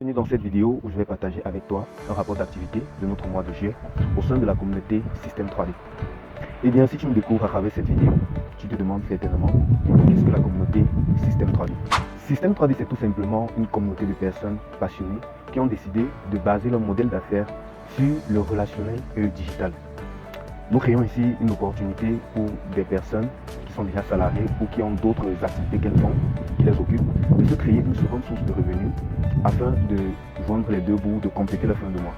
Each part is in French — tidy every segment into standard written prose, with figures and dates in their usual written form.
Bienvenue dans cette vidéo où je vais partager avec toi un rapport d'activité de notre mois de juillet au sein de la communauté Système 3D. Et bien, si tu me découvres à travers cette vidéo, tu te demandes certainement qu'est-ce que la communauté Système 3D. Système 3D, c'est tout simplement une communauté de personnes passionnées qui ont décidé de baser leur modèle d'affaires sur le relationnel et le digital. Nous créons ici une opportunité pour des personnes qui sont déjà salariées ou qui ont d'autres activités qu'elles font, qui les occupent, de se créer une seconde source de revenus afin de joindre les deux bouts, de compléter la fin de mois.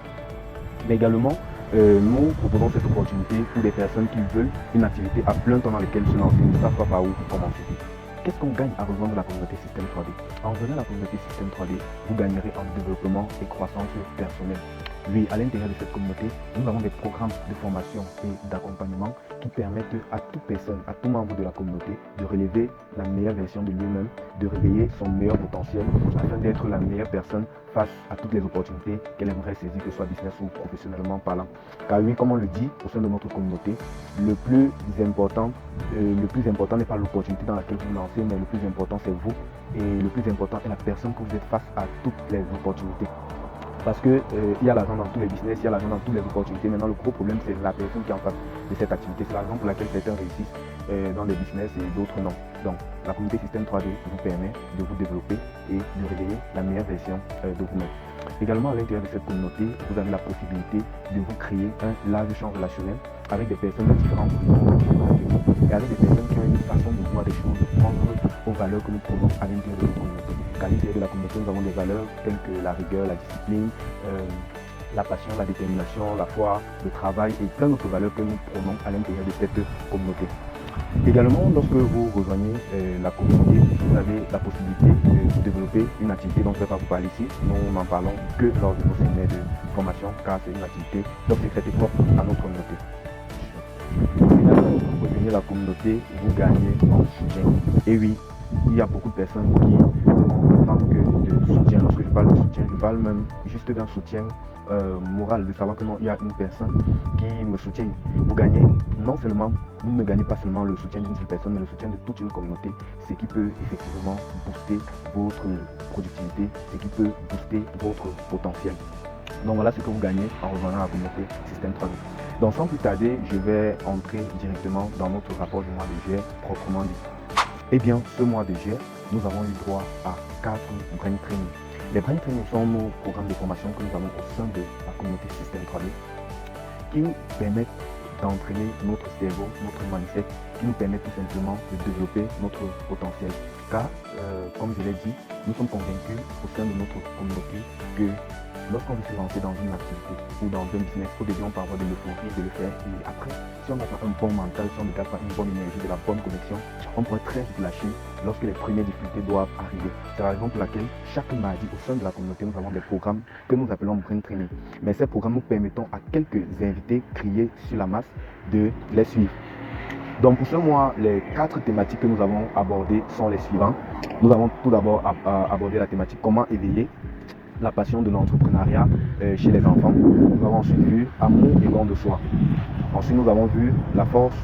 Mais également, nous proposons cette opportunité pour des personnes qui veulent une activité à plein temps dans laquelle se lancer, ne savent pas par où commencer. Qu'est-ce qu'on gagne à rejoindre la communauté Système 3D? En rejoignant la communauté Système 3D, vous gagnerez en développement et croissance personnelle. Oui, à l'intérieur de cette communauté, nous avons des programmes de formation et d'accompagnement qui permettent à toute personne, à tout membre de la communauté de relever la meilleure version de lui-même, de réveiller son meilleur potentiel afin d'être la meilleure personne face à toutes les opportunités qu'elle aimerait saisir, que ce soit business ou professionnellement parlant. Car oui, comme on le dit au sein de notre communauté, le plus important n'est pas l'opportunité dans laquelle vous vous lancez, mais le plus important c'est vous, et le plus important est la personne que vous êtes face à toutes les opportunités. Parce que il y a l'argent dans tous les business, il y a l'argent dans toutes les opportunités. Maintenant, le gros problème, c'est la personne qui est en face de cette activité. C'est la raison pour laquelle certains réussissent dans des business et d'autres non. Donc, la communauté Système 3D vous permet de vous développer et de réveiller la meilleure version de vous-même. Également, à l'intérieur de cette communauté, vous avez la possibilité de vous créer un large champ relationnel avec des personnes de différents horizons et avec des personnes qui ont une façon de voir des choses, de prendre aux valeurs que nous prenons à l'intérieur de notre communauté. À l'intérieur de la communauté, nous avons des valeurs telles que la rigueur, la discipline, la passion, la détermination, la foi, le travail et plein d'autres valeurs que nous prenons à l'intérieur de cette communauté. Également, lorsque vous rejoignez la communauté, vous avez la possibilité de développer une activité dont je ne vais pas vous parler ici. Nous n'en parlons que lors de nos séminaires de formation car c'est une activité donc secrète et propre à notre communauté. Finalement, quand vous rejoignez la communauté, vous gagnez en soutien. Et oui, il y a beaucoup de personnes qui manquent de soutien. Lorsque je parle de soutien, je parle même juste d'un soutien moral, de savoir que non, il y a une personne qui me soutient. Vous gagnez non seulement, vous ne gagnez pas seulement le soutien d'une seule personne, mais le soutien de toute une communauté, ce qui peut effectivement booster votre productivité, ce qui peut booster votre potentiel. Donc voilà ce que vous gagnez en rejoignant la communauté Système 3D. Donc sans plus tarder, je vais entrer directement dans notre rapport du mois de juillet proprement dit. Eh bien, ce mois de juillet, nous avons eu droit à 4 brain training. Les brain training sont nos programmes de formation que nous avons au sein de la communauté Système 3D qui nous permettent d'entraîner notre cerveau, notre mindset, qui nous permettent tout simplement de développer notre potentiel. Car, comme je l'ai dit, nous sommes convaincus au sein de notre communauté que lorsqu'on veut se lancer dans une activité ou dans un business, au début on peut avoir de l'euphorie de le faire et après, si on n'a pas un bon mental, si on ne garde pas une bonne énergie, de la bonne connexion, on pourrait très vite lâcher lorsque les premières difficultés doivent arriver. C'est la raison pour laquelle chaque mardi au sein de la communauté, nous avons des programmes que nous appelons Brain Training. Mais ces programmes nous permettent à quelques invités criés sur la masse de les suivre. Donc pour ce mois, les 4 thématiques que nous avons abordées sont les suivantes. Nous avons tout d'abord abordé la thématique comment éveiller la passion de l'entrepreneuriat chez les enfants. Nous avons ensuite vu amour et don de soi. Ensuite, nous avons vu la force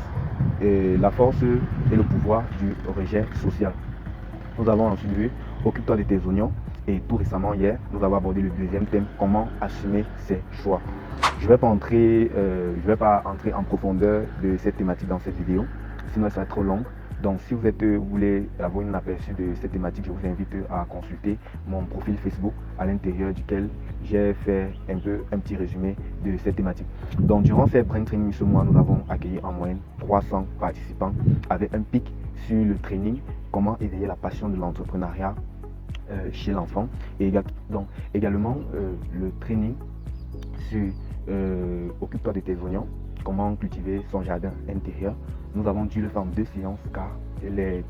et le pouvoir du rejet social. Nous avons ensuite vu occupe-toi de tes oignons. Et tout récemment, hier, nous avons abordé le deuxième thème, comment assumer ses choix. Je ne vais pas entrer en profondeur de cette thématique dans cette vidéo, sinon ça va être trop long. Donc si vous voulez avoir une aperçu de cette thématique, je vous invite à consulter mon profil Facebook à l'intérieur duquel j'ai fait un petit résumé de cette thématique. Donc durant ces brain training ce mois, nous avons accueilli en moyenne 300 participants avec un pic sur le training, comment éveiller la passion de l'entrepreneuriat chez l'enfant. Et donc également le training sur occupe-toi de tes oignons, comment cultiver son jardin intérieur. Nous avons dû le faire en 2 séances car le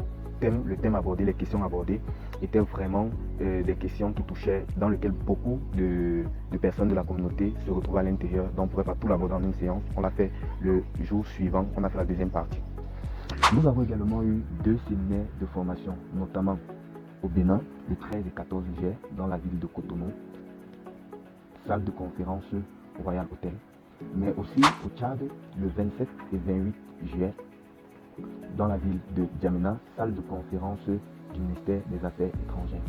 thème abordé, les questions abordées étaient vraiment des questions qui touchaient, dans lesquelles beaucoup de personnes de la communauté se retrouvent à l'intérieur. Donc on ne pouvait pas tout l'aborder en une séance. On l'a fait le jour suivant, on a fait la deuxième partie. Nous avons également eu 2 séminaires de formation, notamment au Bénin, le 13 et 14 juillet, dans la ville de Cotonou, salle de conférence Royal Hotel, mais aussi au Tchad, le 27 et 28 juillet, dans la ville de Djamena, salle de conférence du ministère des Affaires étrangères.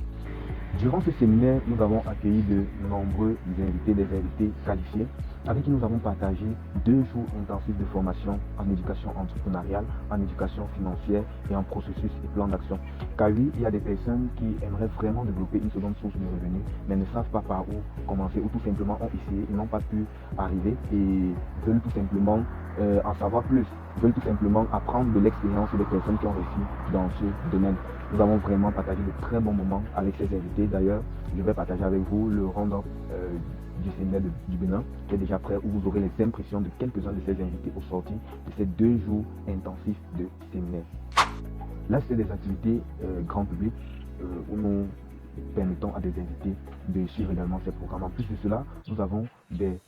Durant ce séminaire, nous avons accueilli de nombreux invités, des invités qualifiés, avec qui nous avons partagé 2 jours intensifs de formation en éducation entrepreneuriale, en éducation financière et en processus et plan d'action. Car oui, il y a des personnes qui aimeraient vraiment développer une seconde source de revenus, mais ne savent pas par où commencer, ou tout simplement ont essayé et n'ont pas pu arriver et veulent tout simplement en savoir plus, veulent tout simplement apprendre de l'expérience des personnes qui ont réussi dans ce domaine. Nous avons vraiment partagé de très bons moments avec ces invités. D'ailleurs, je vais partager avec vous le round-up du séminaire du Bénin qui est déjà prêt, où vous aurez les impressions de quelques-uns de ces invités au sorti de ces 2 jours intensifs de séminaire. Là, c'est des activités grand public où nous permettons à des invités de suivre également ces programmes. En plus de cela, nous avons des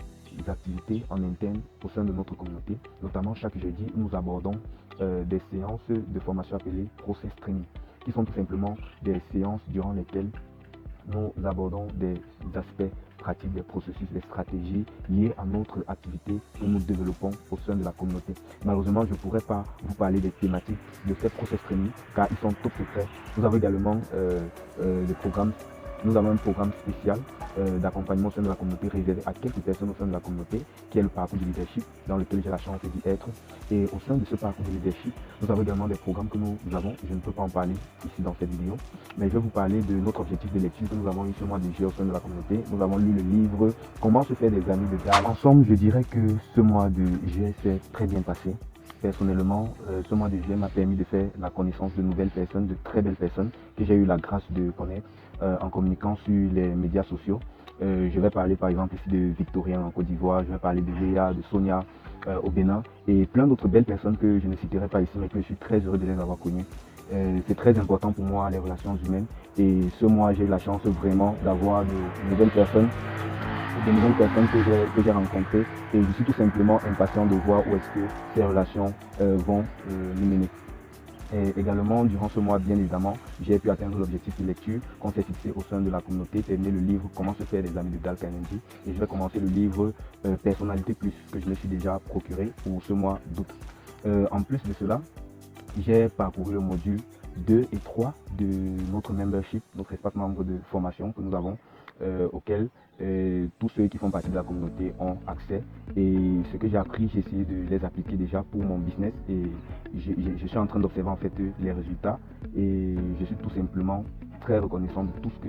activités en interne au sein de notre communauté, notamment chaque jeudi, nous abordons des séances de formation appelées Process Training, qui sont tout simplement des séances durant lesquelles nous abordons des aspects pratiques, des processus, des stratégies liées à notre activité que nous développons au sein de la communauté. Malheureusement, je ne pourrais pas vous parler des thématiques de ces process training car ils sont top secrets. Nous avons également des programmes. Nous avons un programme spécial d'accompagnement au sein de la communauté réservé à quelques personnes au sein de la communauté, qui est le parcours du leadership, dans lequel j'ai la chance d'y être. Et au sein de ce parcours du leadership, nous avons également des programmes que nous avons. Je ne peux pas en parler ici dans cette vidéo, mais je vais vous parler de notre objectif de lecture que nous avons eu ce mois de juillet au sein de la communauté. Nous avons lu le livre Comment se faire des amis de Dal. Ensemble, je dirais que ce mois de juillet s'est très bien passé. Personnellement, ce mois de juillet m'a permis de faire la connaissance de nouvelles personnes, de très belles personnes que j'ai eu la grâce de connaître en communiquant sur les médias sociaux. Je vais parler par exemple ici de Victorien en Côte d'Ivoire, je vais parler de Léa, de Sonia au Bénin et plein d'autres belles personnes que je ne citerai pas ici, mais que je suis très heureux de les avoir connues. C'est très important pour moi les relations humaines et ce mois j'ai eu la chance vraiment d'avoir de nouvelles personnes que j'ai rencontrées et je suis tout simplement impatient de voir où est-ce que ces relations vont nous mener. Et également, durant ce mois, bien évidemment, j'ai pu atteindre l'objectif de lecture qu'on s'est fixé au sein de la communauté, terminer le livre Comment se faire des amis de Dale Carnegie. Et je vais commencer le livre Personnalité Plus, que je me suis déjà procuré pour ce mois d'août. En plus de cela, j'ai parcouru le module 2 et 3 de notre membership, notre espace membre de formation que nous avons, auquel tous ceux qui font partie de la communauté ont accès. Et ce que j'ai appris, j'ai essayé de les appliquer déjà pour mon business et je suis en train d'observer en fait les résultats et je suis tout simplement très reconnaissant de tout ce que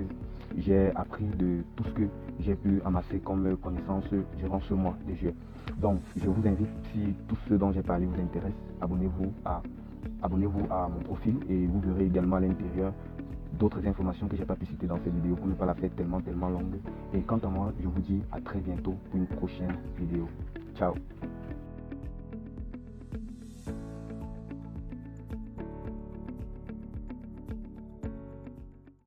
j'ai appris, de tout ce que j'ai pu amasser comme connaissances durant ce mois de juillet. Donc je vous invite, si tout ce dont j'ai parlé vous intéresse, abonnez-vous à mon profil et vous verrez également à l'intérieur d'autres informations que je n'ai pas pu citer dans cette vidéo pour ne pas la faire tellement longue. Et quant à moi, je vous dis à très bientôt pour une prochaine vidéo. Ciao.